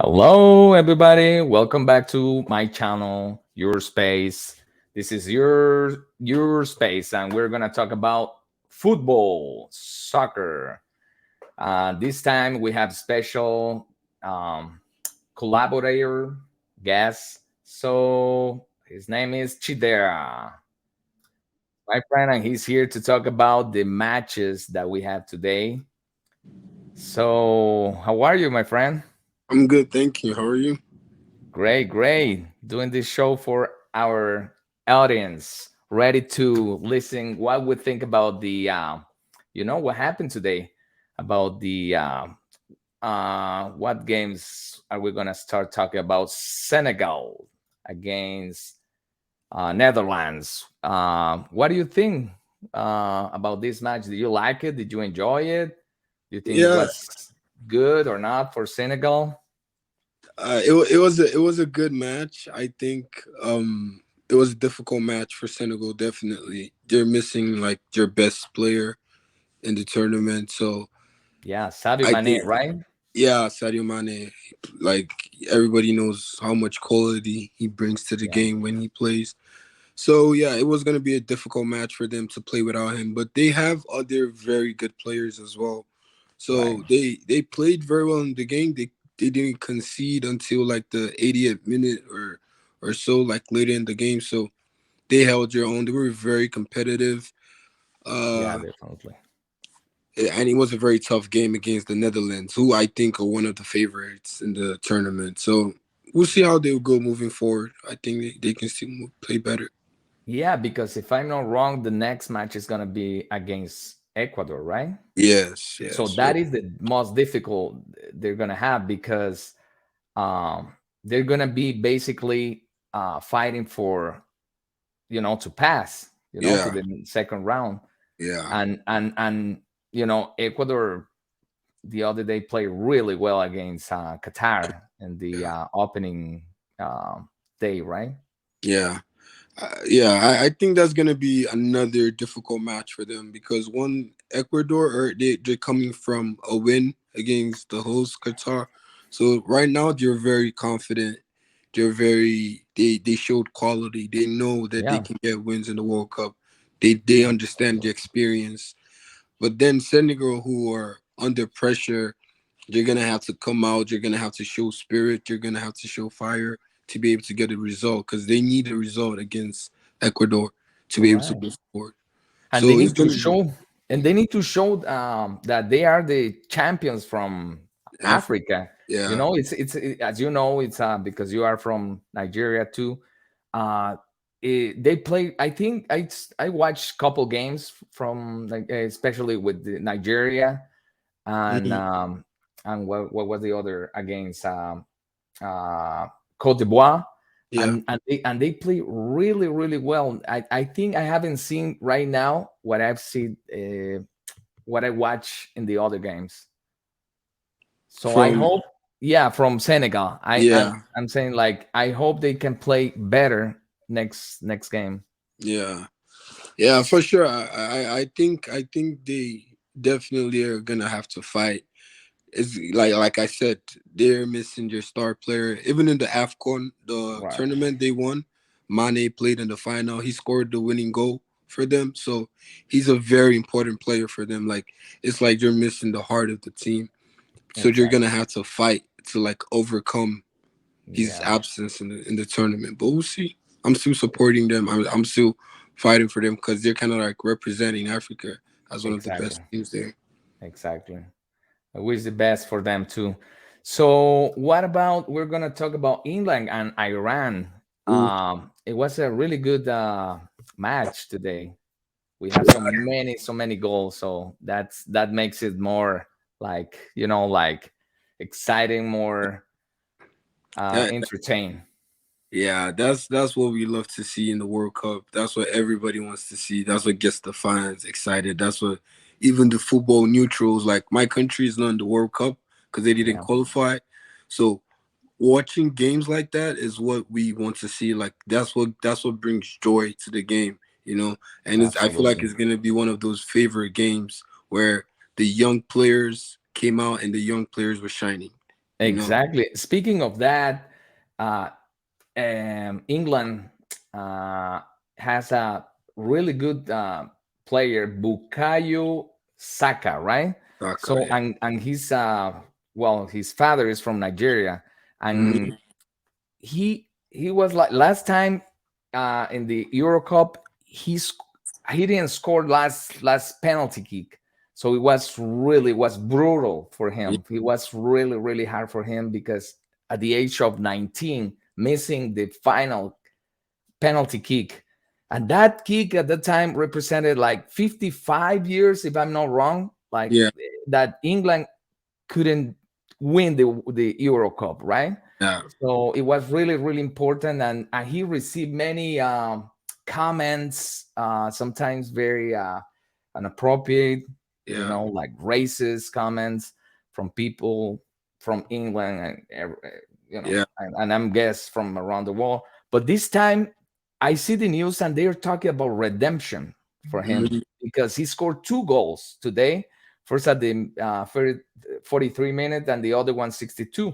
Hello, everybody. Welcome back to my channel, Your Space. This is your space, and we're gonna talk about football, soccer. This time we have special um, collaborator guest. So his name is Chidera, my friend, and he's here to talk about the matches that we have today. So, how are you, my friend? I'm good, thank you. How are you? Great, great. Doing this show for our audience, ready to listen what we think about what happened today, about what games are we gonna start talking about? Senegal against Netherlands. What do you think about this match? Did you like it? Did you enjoy it? Do you think it Yeah, was good or not for Senegal? it was a good match. I think it was a difficult match for Senegal. Definitely, they're missing like their best player in the tournament. So Yeah, Sadio I Mane, think, right? yeah, Sadio Mane. Like everybody knows how much quality he brings to the Yeah. game when he plays. So yeah, it was gonna be a difficult match for them to play without him. But they have other very good players as well. Right. So they played very well in the game. They didn't concede until like the 80th minute or so, like later in the game. So they held their own. They were very competitive. Yeah, Uh definitely. and it was a very tough game against the Netherlands, who I think are one of the favorites in the tournament. So we'll see how they'll go moving forward. I think they can still play better. Yeah, because if I'm not wrong, the next match is gonna be against Ecuador, right? Yes, So yes. that is the most difficult they're gonna have because um, they're gonna be basically fighting for to pass to Yeah, the second round, yeah, and Ecuador the other day played really well against Qatar in the yeah, opening day, right? yeah. I think that's gonna be another difficult match for them because one Ecuador they're coming from a win against the host Qatar, so right now they're very confident. They showed quality. They know that they Yeah. can get wins in the World Cup. They understand the experience. But then Senegal, who are under pressure, you're gonna have to come out. You're gonna have to show spirit. You're gonna have to show fire to be able to get a result because they need a result against Ecuador to be able to Right. move forward. And they So it's need to gonna be show that they are the champions from Africa. Africa. Yeah. As you know, it's because you are from Nigeria too. They play. I think I watched couple games from like especially with the Nigeria and Mhm. um, and what was the other against Cote d'Ivoire, Yeah. and they play really really well. I think I haven't seen right now what I've seen what I watch in the other games. So I From hope, yeah, from Senegal. yeah. I'm saying like I hope they can play better next game. Yeah. Yeah, for sure. I think they definitely are gonna have to fight. It's like I said, they're missing their star player. Even in the AFCON, the Right. tournament they won, Mane played in the final. He scored the winning goal for them. So he's a very important player for them. Like it's like you're missing the heart of the team. So you're Exactly. gonna have to fight to like overcome his Yeah. absence in the tournament. But we'll see. I'm still supporting them. I'm still fighting for them because they're kind of like representing Africa as one of the Exactly. best teams there. Exactly. I wish the best for them too. So, what about we're gonna talk about England and Iran? Ooh. It was a really good match today. We have so many goals, so that makes it more like like exciting, more Yeah, entertaining. yeah, that's what we love to see in the World Cup. That's what everybody wants to see. That's what gets the fans excited. That's what even the football neutrals like my country is not in the World Cup because they didn't Yeah, qualify. So watching games like that is what we want to see. Like that's what brings joy to the game, you know. And I feel like absolutely. it's gonna be one of those favorite games where the young players came out and the young players were shining. you know. Exactly. Speaking of that, uh, England uh, has a really good player, Bukayo Saka, right? Saka, So yeah. and he's well, his father is from Nigeria, and Mhm. he was like last time in the Euro Cup, he didn't score last penalty kick. So it was brutal for Yeah, him. It was really hard for him because at the age of 19, missing the final penalty kick. And that kick at the time represented like 55 years, if I'm not wrong, like yeah, that England couldn't win the Euro Cup, right? yeah, So it was really important, and he received many comments, sometimes very inappropriate, yeah, like racist comments from people from England and yeah. and I'm guess from around the world. But this time, I see the news and they're talking about redemption for him Mhm. because he scored two goals today. First at the 43 minute and the other one 62.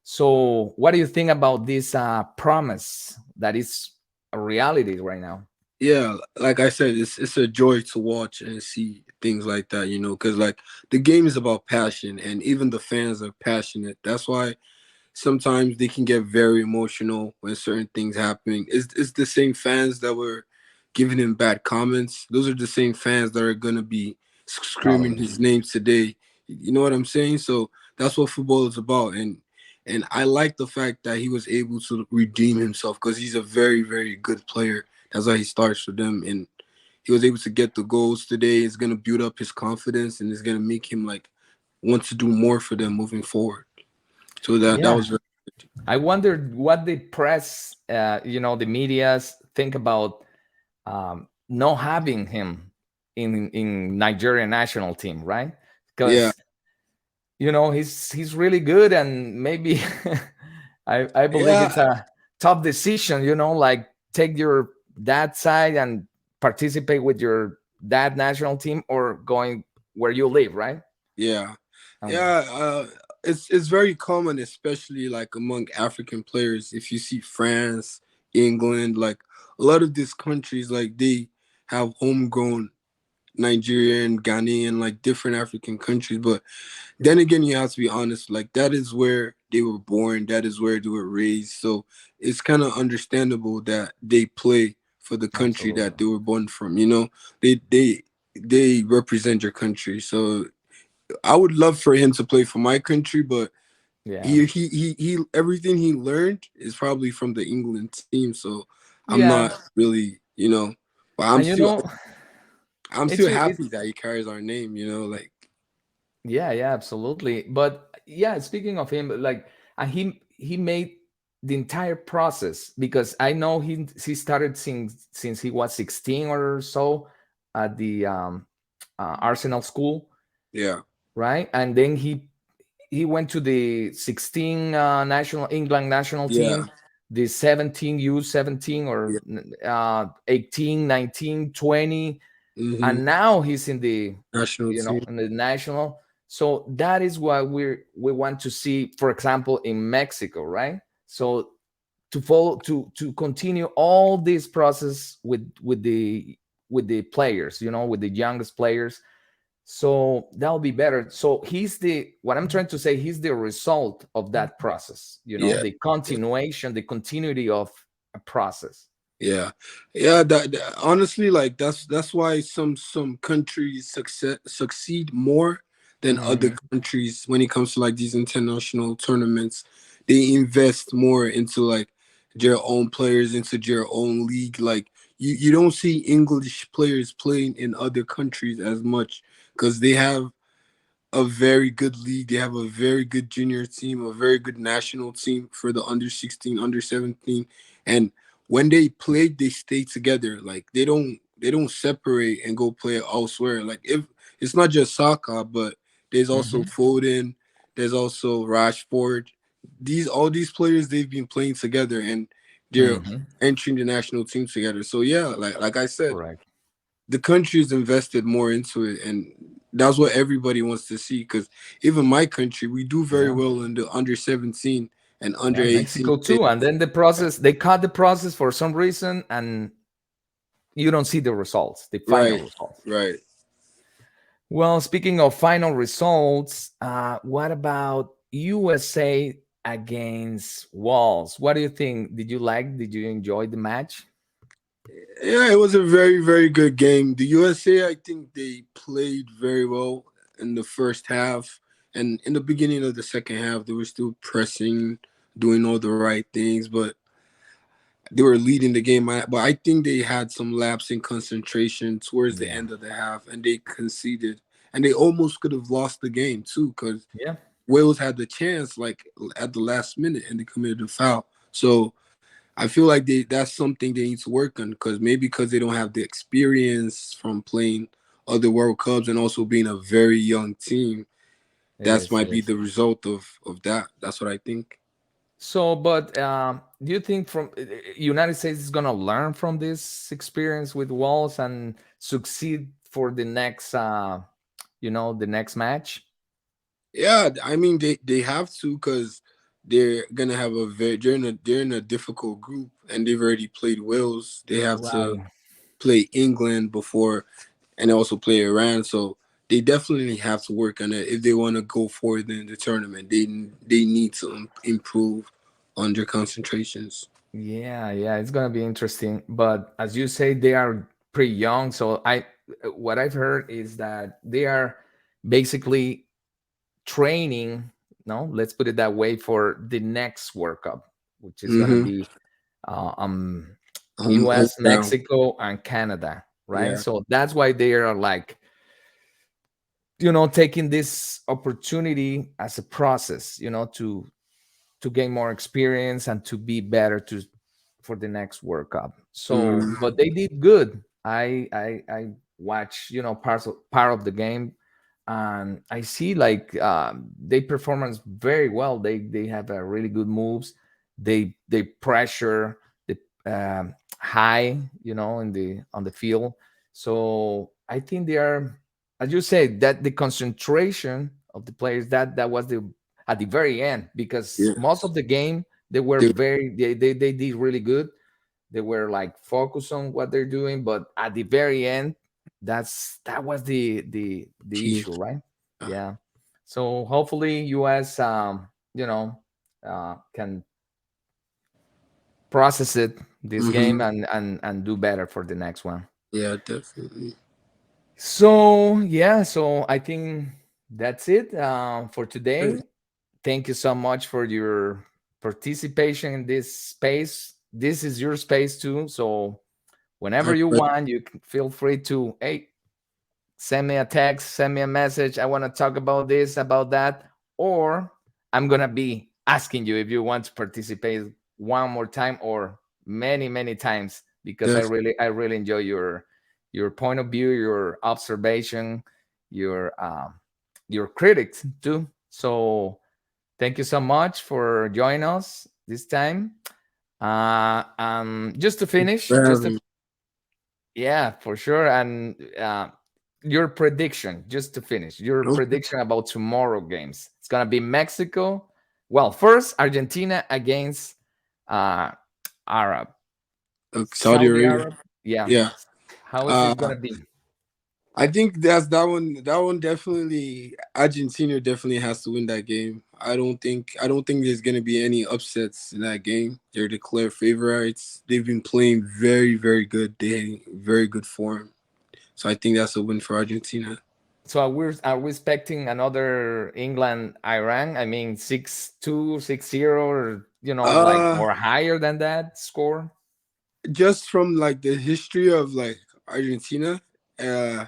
So, what do you think about this promise that is a reality right now? Yeah, like I said, it's a joy to watch and see things like that, you know, because like the game is about passion, and even the fans are passionate. That's why sometimes they can get very emotional when certain things happening. It's the same fans that were giving him bad comments. Those are the same fans that are gonna be screaming Totally. his name today. You know what I'm saying? So that's what football is about. And I like the fact that he was able to redeem himself because he's a very good player. That's why he starts for them, and he was able to get the goals today. It's gonna build up his confidence, and it's gonna make him like want to do more for them moving forward. So that Yeah. was very I wondered what the press, the medias think about not having him in Nigerian national team, right? yeah. Because he's really good, and maybe I believe Yeah, it's a tough decision. Like take your dad side and participate with your dad national team, or going where you live, right? yeah, Um, yeah. It's very common, especially like among African players. If you see France, England, like a lot of these countries, like they have homegrown Nigerian, Ghanaian, like different African countries. But then again, you have to be honest. Like that is where they were born. That is where they were raised. So it's kind of understandable that they play for the country that Absolutely. they were born from. You know, they represent your country. So I would love for him to play for my country, but Yeah. he everything he learned is probably from the England team. So I'm not Yeah. really, but And I'm it's still it's happy that he carries our name. Like yeah, absolutely. But yeah, speaking of him, like, and he made the entire process, because I know he started since he was 16 or so at the Arsenal school, yeah, right? And then he went to the 16 national England national yeah, team, the 17 U17, yeah, or 18, 19, 20, hmm and now he's in the national team. in the national. So that is what we want to see, for example, in Mexico, right? So to follow, to continue all this process with the players, with the youngest players. So that'll be better. So what I'm trying to say, he's the result of that process, Yeah, the continuation, the continuity of a process. yeah, yeah. Honestly, like that's why some countries succeed more than other Hmm. countries when it comes to like these international tournaments. They invest more into like their own players, into their own league. Like you don't see English players playing in other countries as much because they have a very good league. They have a very good junior team, a very good national team for the under 16, under 17. And when they play, they stay together. Like they don't separate and go play elsewhere. Like if it's not just soccer, but there's also Hmm. Foden, there's also Rashford. All these players they've been playing together and they're Hmm. entering the national team together. So yeah, like I said, Correct. the country's invested more into it, and That's what everybody wants to see. Because even my country, we do very Yeah. well in the under 17 and under Yeah, 18. Mexico too. And then the process, they cut the process for some reason, and you don't see the results, the final Right, results. right. Well, speaking of final results, what about USA against Walls? What do you think? Did you like? Did you enjoy the match? Yeah, it was a very, very good game. The USA, I think they played very well in the first half. And in the beginning of the second half, they were still pressing, doing all the right things, but they were leading the game. But I think they had some lapse in concentration towards the Yeah, end of the half, and they conceded. And they almost could have lost the game, too, because yeah, Wales had the chance, like, at the last minute, and they committed a foul. So I feel like that's something they need to work on because maybe because they don't have the experience from playing other World Cups and also being a very young team. it That's is. might It be is. the result of that. That's what I think. So, but do you think from United States is gonna learn from this experience with Walls and succeed for the next, the next match? Yeah, I mean they have to because they're gonna have a very they're in a difficult group and they've already played Wales. They have to Right. play England before and also play Iran. So they definitely have to work on it if they want to go forward in the tournament. They need to improve on their concentrations. Yeah, yeah, it's gonna be interesting. But as you say, they are pretty young. So what I've heard is that they are basically training. No, let's put it that way for the next World Cup, which is gonna Mm-hmm. be uh, um, Home U.S., ground. Mexico, and Canada, right? Yeah. So that's why they are like, taking this opportunity as a process, to gain more experience and to be better to for the next World Cup. So, Mm-hmm. but they did good. I watch, part of the game, and I see like they performance very well. They have a really good moves. They pressure the high, in the on the field. So I think they are, as you say, that the concentration of the players, that was the at the very end, because Yeah. most of the game they were They- they did really good. They were like focused on what they're doing, but at the very end, that was the Key. issue, right? Yeah. So hopefully us, can process it this game, Mm-hmm. and do better for the next one. Yeah, definitely. So yeah, so I think that's it for Right. today. Thank you so much for your participation in this space. This is your space too. So whenever My you pleasure. want, you can feel free to, hey, send me a text, send me a message. I want to talk about this, about that, or I'm gonna be asking you if you want to participate one more time or many, many times, because I really enjoy your point of view, your observation, your critics too. So thank you so much for joining us this time. Just to finish, For having me. yeah, for sure. And your prediction, just to finish, your Okay. prediction about tomorrow games. It's gonna be Mexico. Well, first Argentina against uh Arab, Saudi Saudi Arabia. Arab. Yeah. Yeah. How is Uh, it gonna be? I think that's that one. That one definitely. Argentina definitely has to win that game. I don't think there's gonna be any upsets in that game. They're the clear favorites. They've been playing very, very good. They very good form. So I think that's a win for Argentina. So are we expecting another England Iran? I mean 6-2, 6-0, or like, Uh or higher than that score? just from like the history of like Argentina, uh,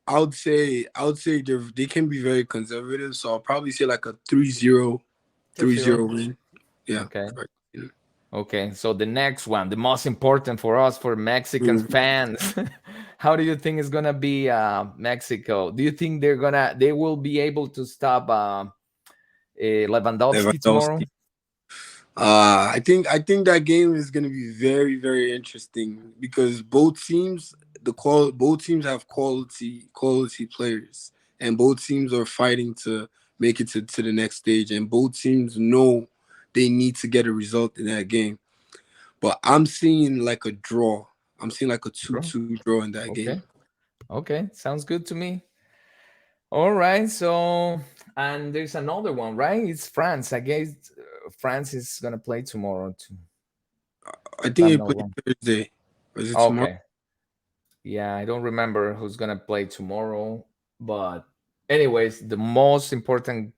I would say they can be very conservative. So I'll probably say like a 3-0, 3-0 3-0. win. Yeah. Okay. For Argentina. Okay, so the next one, the most important for us, for Mexican Mhm. fans, how do you think is gonna be Mexico? Do you think they will be able to stop Lewandowski tomorrow? Lewandowski. I think that game is gonna be very, very interesting because both teams both teams have quality players, and both teams are fighting to make it to the next stage, and both teams know they need to get a result in that game. But I'm seeing like a draw. I'm seeing like a Bro. 2-2 draw in that game. Okay. Okay. Sounds good to me. All right. So, and there's another one, right? It's France. I guess France is gonna play tomorrow too, I if think I'm they not play wrong. Thursday. Or is it tomorrow? Okay. Yeah, I don't remember who's gonna play tomorrow, but anyways, the most important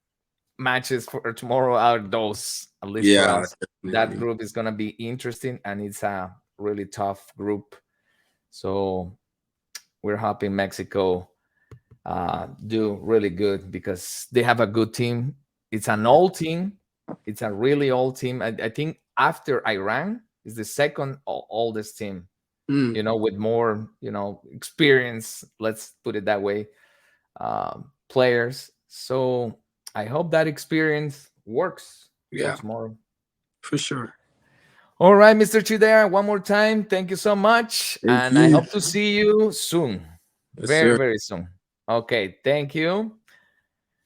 matches for tomorrow are those, at least for Yeah, us. That definitely. group is gonna be interesting, and it's a really tough group. So we're hoping Mexico do really good because they have a good team. It's an old team. It's a really old team. I think after Iran is the second oldest team. Mm, With more experience. Let's put it that way. Players. So I hope that experience works for yeah, tomorrow. for sure. All right, Mr. Chidera, one more time. Thank you so much. Thank And I you. hope to see you soon. Yes, Very, sir. very soon. Okay, thank you.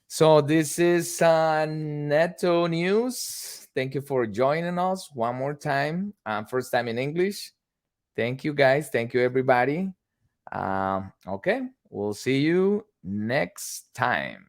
So this is Neto News. Thank you for joining us one more time. First time in English. Thank you, guys. Thank you, everybody. Okay, we'll see you next time.